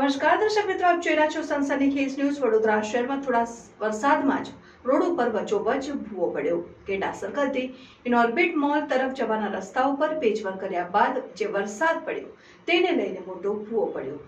નમસ્કાર દર્શક મિત્રો, આપ જોઈ રહ્યા છો સનસની ખેસ ન્યૂઝ। વડોદરા શહેરમાં થોડા વરસાદમાં જ રોડ ઉપર વચ્ચોવચ્ચ ભૂવો પડ્યો। કેડા સર્કલથી ઇનઓર્બિટ મોલ તરફ જવાના રસ્તા ઉપર પેચવર્ક કર્યા બાદ જે વરસાદ પડ્યો તેને લઈને મોટો ભૂવો પડ્યો।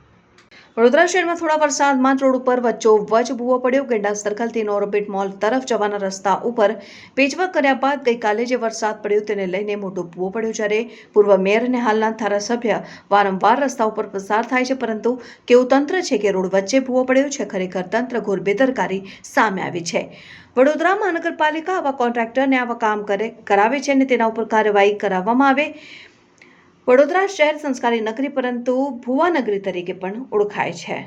વડોદરા શહેરમાં થોડા વરસાદમાં રોડ ઉપર વચ્ચોવચ્ચ ભૂવો પડ્યો। કેડા સર્કલથી ઇનઓર્બિટ મોલ તરફ જવાના રસ્તા ઉપર પેચવર્ક કર્યા બાદ ગઈકાલે જે વરસાદ પડ્યો તેને લઈને મોટો ભૂવો પડ્યો। જ્યારે પૂર્વ મેયર અને હાલના ધારાસભ્ય વારંવાર રસ્તા ઉપર પસાર થાય છે, પરંતુ કેવું તંત્ર છે કે રોડ વચ્ચે ભૂવો પડ્યો છે? ખરેખર તંત્ર ઘોર બેદરકારી સામે આવી છે। વડોદરા મહાનગરપાલિકા આવા કોન્ટ્રાક્ટરને આવા કામ કરાવે છે અને તેના ઉપર કાર્યવાહી કરાવવામાં આવે। વડોદરા શહેર સંસ્કારી નગરી પરંતુ ભુવા નગરી તરીકે પણ ઓળખાય છે।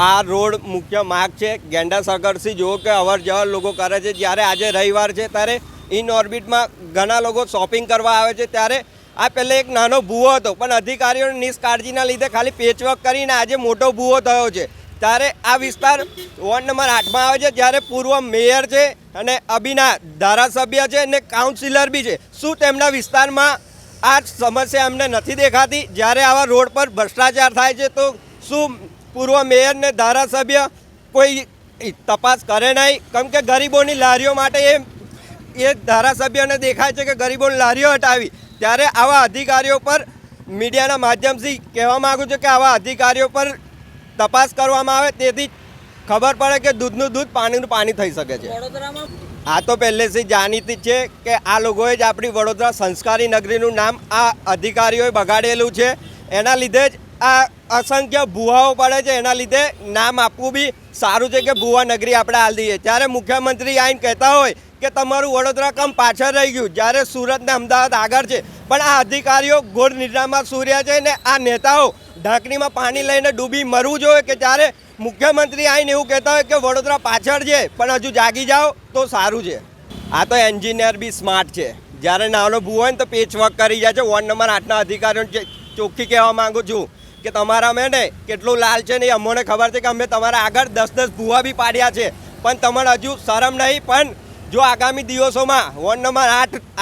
આ રોડ મુખ્ય માર્ગ છે। ગેંડા સર્કલથી જો કે અવર જવર લોકો કરે છે। જ્યારે આજે રવિવાર છે ત્યારે ઇન ઓર્બિટમાં ઘણા લોકો શોપિંગ કરવા આવે છે, ત્યારે આ પહેલે એક નાનો ભૂવો હતો, પણ અધિકારીઓની નિષ્કાળજીના લીધે ખાલી પેચવર્ક કરીને આજે મોટો ભૂવો થયો છે। ત્યારે આ વિસ્તાર વોર્ડ નંબર 8માં આવે છે, જ્યારે પૂર્વ મેયર છે અને અબીના ધારાસભ્ય છે અને કાઉન્સિલર બી છે। શું તેમના વિસ્તારમાં આ સમસ્યા અમને નથી દેખાતી? જ્યારે આવા રોડ પર ભ્રષ્ટાચાર થાય છે તો શું પૂર્વ મેયર ને ધારાસભ્ય કોઈ તપાસ કરે નહીં? કેમ કે ગરીબોની લારીઓ માટે એ ધારાસભ્યને દેખાય છે કે ગરીબોની લારીઓ હટાવી। ત્યારે આવા અધિકારીઓ પર મીડિયાના માધ્યમથી કહેવા માગું છું કે આવા અધિકારીઓ પર તપાસ કરવામાં આવે, તેથી ખબર પડે કે દૂધનું દૂધ પાણીનું પાણી થઈ શકે છે। આ તો પહેલેથી જાણીતી છે કે આ લોકોએ જ આપણી વડોદરા સંસ્કારી નગરીનું નામ આ અધિકારીઓએ બગાડેલું છે। એના લીધે જ આ અસંખ્ય ભૂવાઓ પડે છે। એના લીધે નામ આપવું બી સારું છે કે ભૂવા નગરી આપણે હાલ દઈએ। ત્યારે મુખ્યમંત્રી આવીને કહેતા હોય કે તમારું વડોદરા કમ પાછળ રહી ગયું, જ્યારે સુરત ને અમદાવાદ આગળ છે, પણ આ અધિકારીઓ ઘોર નિદ્રામાં સૂર્યા છે ને આ નેતાઓ ઢાંકણીમાં પાણી લઈને ડૂબી મરવું જોઈએ કે જ્યારે મુખ્યમંત્રી આવીને એવું કહેતા હોય કે વડોદરા પાછળ છે, પણ હજુ જાગી જાઓ તો સારું છે। આ તો એન્જિનિયર બી સ્માર્ટ છે। જ્યારે નાનો ભૂવો હોય ને તો પેચવર્ક કરી જાય છે। વોર્ડ નંબર 8ના અધિકારીઓને ચોખ્ખી કહેવા માગું છું કે તમારા મેં ને કેટલું લાલ છે ને અમને ખબર છે કે અમે તમારા આગળ 10-10 ભૂવા બી પાડ્યા છે, પણ તમારે હજુ શરમ નહીં। પણ જો આગામી દિવસોમાં વોર્ડ નંબર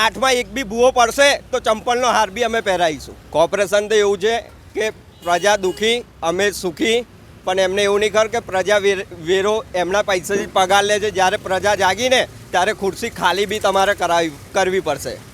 8માં એક બી ભૂવો પડશે તો ચંપલનો હાર બી અમે પહેરાવીશું। કોર્પોરેશન તો એવું છે કે પ્રજા દુઃખી અમે સુખી, પણ એમને એવું નહીં ખબર કે પ્રજા વેરો એમના પૈસાથી પગાર લે છે। જ્યારે પ્રજા જાગીને ત્યારે ખુરશી ખાલી બી તમારે કરવી પડશે।